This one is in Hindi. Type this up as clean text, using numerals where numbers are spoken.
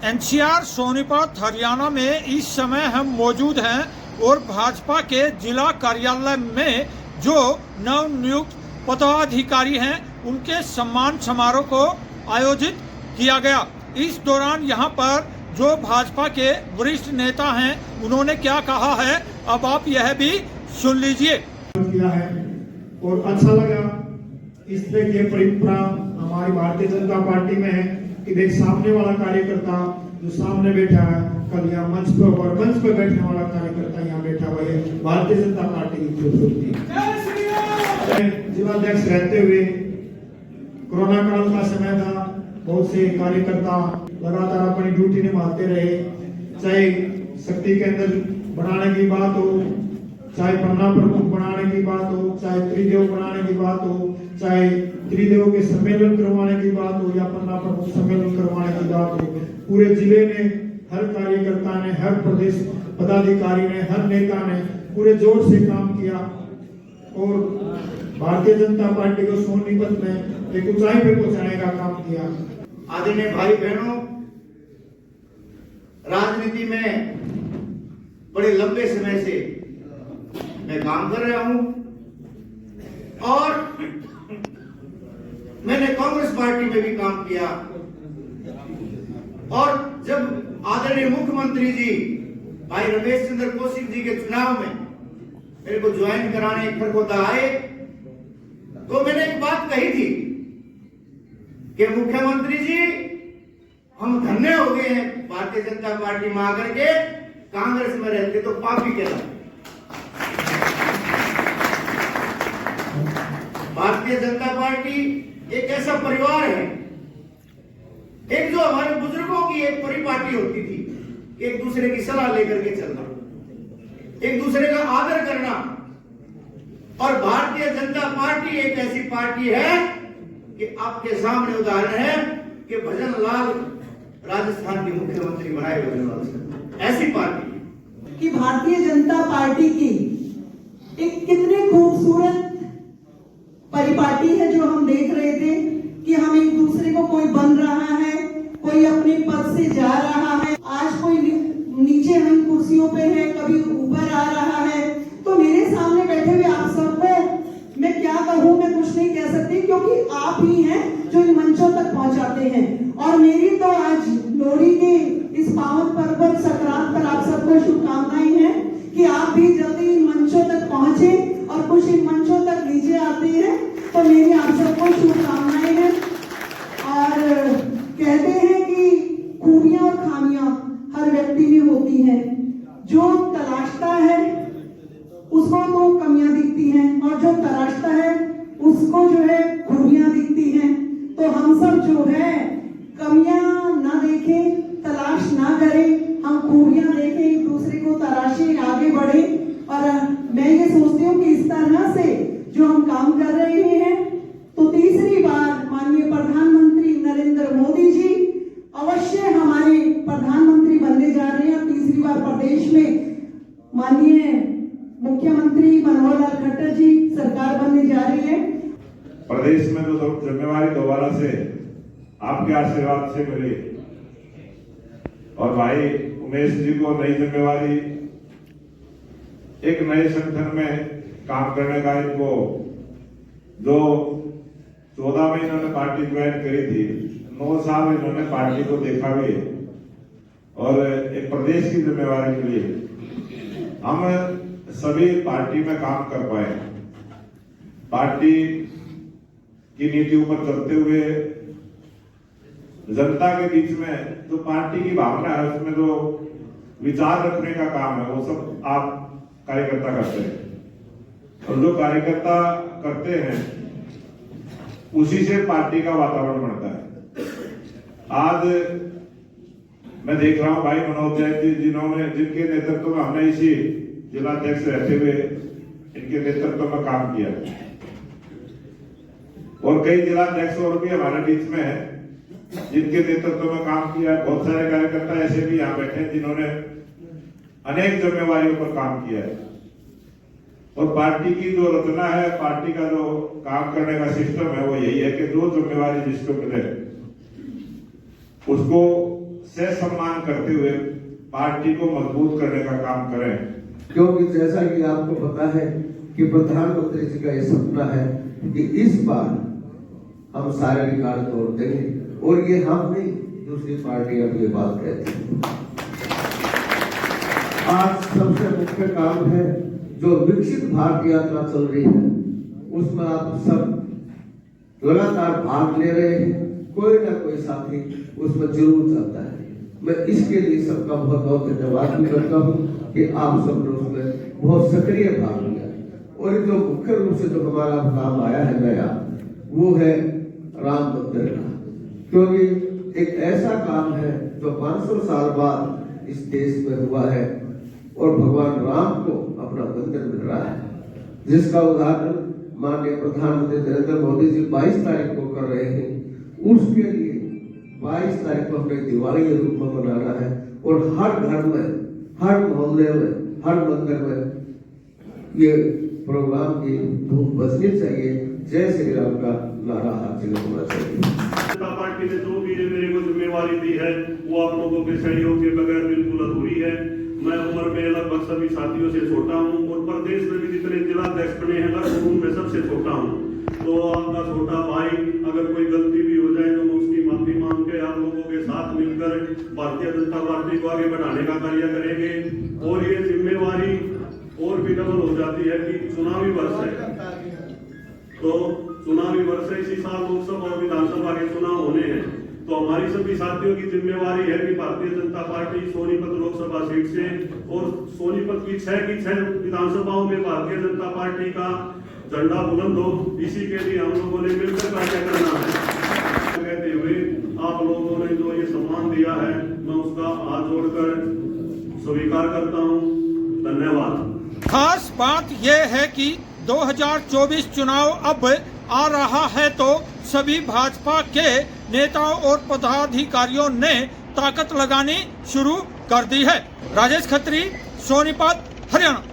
एनसीआर सोनीपत हरियाणा में इस समय हम मौजूद हैं और भाजपा के जिला कार्यालय में जो नवनियुक्त पदाधिकारी हैं उनके सम्मान समारोह को आयोजित किया गया। इस दौरान यहां पर जो भाजपा के वरिष्ठ नेता हैं उन्होंने क्या कहा है, अब आप यह भी सुन लीजिए। किया है और अच्छा लगा। इस तरह की परंपरा हमारी भारतीय जनता पार्टी में है कि देख सामने वाला कार्यकर्ता जो सामने बैठा है, कल यहाँ मंच पर और मंच पर बैठने वाला कार्यकर्ता यहाँ बैठा हुआ है, भारतीय जनता पार्टी की खूबसूरती। जिलाध्यक्ष रहते हुए कोरोना काल का समय था, बहुत से कार्यकर्ता लगातार अपनी ड्यूटी निभाते रहे, चाहे शक्ति केंद्र बनाने की बात हो, चाहे पन्ना प्रमुख बनाने की बात हो, चाहे त्रिदेव बनाने की बात हो, चाहे त्रिदेव के सम्मेलन करवाने की बात हो या पन्ना प्रमुख सम्मेलन करवाने की बात हो, पूरे जिले ने, हर कार्यकर्ता ने, हर प्रदेश पदाधिकारी ने, हर नेता ने पूरे जोर से काम किया और भारतीय जनता पार्टी को सोनीपत में एक ऊंचाई पे पहुंचाने का काम किया। आदरणीय भाई बहनों, राजनीति में बड़े लंबे समय से मैं काम कर रहा हूं और मैंने कांग्रेस पार्टी में भी काम किया और जब आदरणीय मुख्यमंत्री जी भाई रमेश चंद्र कौशिक जी के चुनाव में मेरे को ज्वाइन कराने खरगोदा आए तो मैंने एक बात कही थी कि मुख्यमंत्री जी हम धन्य हो गए हैं भारतीय जनता पार्टी में आकर के, कांग्रेस में रहते तो पापी कहलाते। भारतीय जनता पार्टी एक ऐसा परिवार है, एक जो हमारे बुजुर्गों की एक परिपाटी होती थी, एक दूसरे की सलाह लेकर के चलना, एक दूसरे का आदर करना। और भारतीय जनता पार्टी एक ऐसी पार्टी है कि आपके सामने उदाहरण है कि भजन लाल राजस्थान के मुख्यमंत्री बनाए गए, ऐसी पार्टी कि भारतीय जनता पार्टी की एक कितने खूबसूरत परिपाटी है जो हम देख रहे थे कि हम एक दूसरे को, कोई बन रहा है, कोई अपने पद से जा रहा है, आज कोई नीचे हम कुर्सियों पे है, कभी ऊपर आ रहा है। तो मेरे सामने बैठे हुए आप सबको मैं क्या कहूँ, मैं कुछ नहीं कह सकती क्योंकि आप ही हैं जो इन मंचों तक पहुंचाते हैं। और मेरी तो आज लोहड़ी के इस पावन पर्व पर संक्रांत पर आप सबको शुभकामनाएं हैं कि आप भी जल्दी इन मंचों तक पहुंचे और कुछ इन मंचों तक नीचे आते हैं, तो मेरी आप सबको शुभकामनाएं हैं। और कहते हैं कि खूबियां और खामियां हर व्यक्ति में होती हैं, जो तलाशता है उसको तो कमियां दिखती हैं और जो तलाशता है उसको जो है खूबियां दिखती हैं। तो हम सब जो है कमियां ना देखें, तलाश ना करें, हम खूबियां देखें, एक दूसरे को तराशें, आगे बढ़े। और मैं ये सोचती हूँ कि इस तरह से जो हम काम कर रहे हैं तो तीसरी बार माननीय प्रधानमंत्री नरेंद्र मोदी जी अवश्य हमारे प्रधानमंत्री बनने जा रहे हैं। तीसरी बार प्रदेश में माननीय मुख्यमंत्री मनोहर लाल खट्टर जी सरकार बनने जा रही है। प्रदेश में जो जिम्मेवारी दोबारा से आपके आशीर्वाद से मिली और भाई उमेश जी को नई जिम्मेवारी, एक नए संगठन में काम करने का, इनको जो 14 में इन्होंने पार्टी ज्वाइन करी थी, 9 साल इन्होंने पार्टी को देखा भी और एक प्रदेश की जिम्मेवारी मिली, हम सभी पार्टी में काम कर पाए। पार्टी की नीतियों पर चलते हुए जनता के बीच में जो पार्टी की भावना है, उसमें जो विचार रखने का काम है, वो सब आप कार्यकर्ता करते हैं और जो कार्यकर्ता करते हैं उसी से पार्टी का वातावरण बनता है। आज मैं देख रहा हूं भाई मनोज जैन जी, जिनके नेतृत्व में हमने इसी जिलाध्यक्ष रहते हुए इनके नेतृत्व में काम किया और कई जिलाध्यक्ष और भी हमारे बीच में है जिनके नेतृत्व में काम किया। बहुत सारे कार्यकर्ता ऐसे भी यहाँ बैठे हैं जिन्होंने अनेक जिम्मेवारियों पर काम किया है और पार्टी की जो रचना है, पार्टी का जो काम करने का सिस्टम है, वो यही है कि जो जिम्मेवारी जिसको मिले उसको से सम्मान करते हुए पार्टी को मजबूत करने का काम करें। क्योंकि जैसा कि आपको पता है कि प्रधानमंत्री जी का ये सपना है कि इस बार हम सारे रिकॉर्ड तोड़ देंगे, और ये हम नहीं, दूसरी पार्टियां भी ये बात कहती हैं। आज सबसे मुख्य काम है जो विकसित भारत यात्रा चल रही है, उसमें आप सब लगातार भाग ले रहे हैं, कोई ना कोई साथी उसमें जरूर चलता है। मैं इसके लिए सबका बहुत बहुत धन्यवाद भी करता हूँ कि आप सब ने उसमें बहुत सक्रिय भाग लिया। और जो मुख्य रूप से जो हमारा काम आया है नया, वो है राम मंदिर का, क्योंकि एक ऐसा काम है जो 500 साल बाद इस देश में हुआ है और भगवान राम को अपना मंदिर मिल रहा है, जिसका उदाहरण माननीय प्रधानमंत्री नरेंद्र मोदी जी 22 तारीख को कर रहे हैं। उसके लिए 22 तारीख को हमने दिवाली के रूप में मनाना है, और हर घर में, हर मोहल्ले में, हर मंदिर में ये प्रोग्राम की धूम बजनी चाहिए। जय श्री राम का नारा हासिल होना चाहिए। जनता पार्टी ने जो भी मेरे को जिम्मेवारी दी है वो आप लोगों के सहयोग के बगैर बिल्कुल अधूरी है। मैं उम्र में लगभग सभी साथियों से छोटा हूँ, और प्रदेश में भी जितने जिला अध्यक्ष बने हैं लगभग उनमें सबसे छोटा हूँ। तो आपका छोटा भाई अगर कोई गलती भी हो जाए तो मैं उसकी माफी मांग के आप लोगों के साथ मिलकर भारतीय जनता पार्टी को आगे बढ़ाने का कार्य करेंगे। और ये जिम्मेवारी और भी डबल हो जाती है कि चुनावी वर्ष है, तो चुनावी वर्ष इसी साल लोकसभा और विधानसभा के चुनाव होने हैं। तो हमारी सभी साथियों की जिम्मेवारी है कि भारतीय जनता पार्टी सोनीपत लोकसभा सीट से और सोनीपत की 6 विधानसभाओं में भारतीय जनता पार्टी का झंडा बुलंद हो। इसी के लिए हम लोगों ने मिलकर कार्य करना है। कहते हुए आप लोगों ने जो ये सम्मान दिया है, मैं उसका हाथ जोड़कर स्वीकार करता हूँ। धन्यवाद। खास बात यह है कि 2024 चुनाव अब आ रहा है, तो सभी भाजपा के नेताओं और पदाधिकारियों ने ताकत लगानी शुरू कर दी है। राजेश खत्री, सोनीपत, हरियाणा।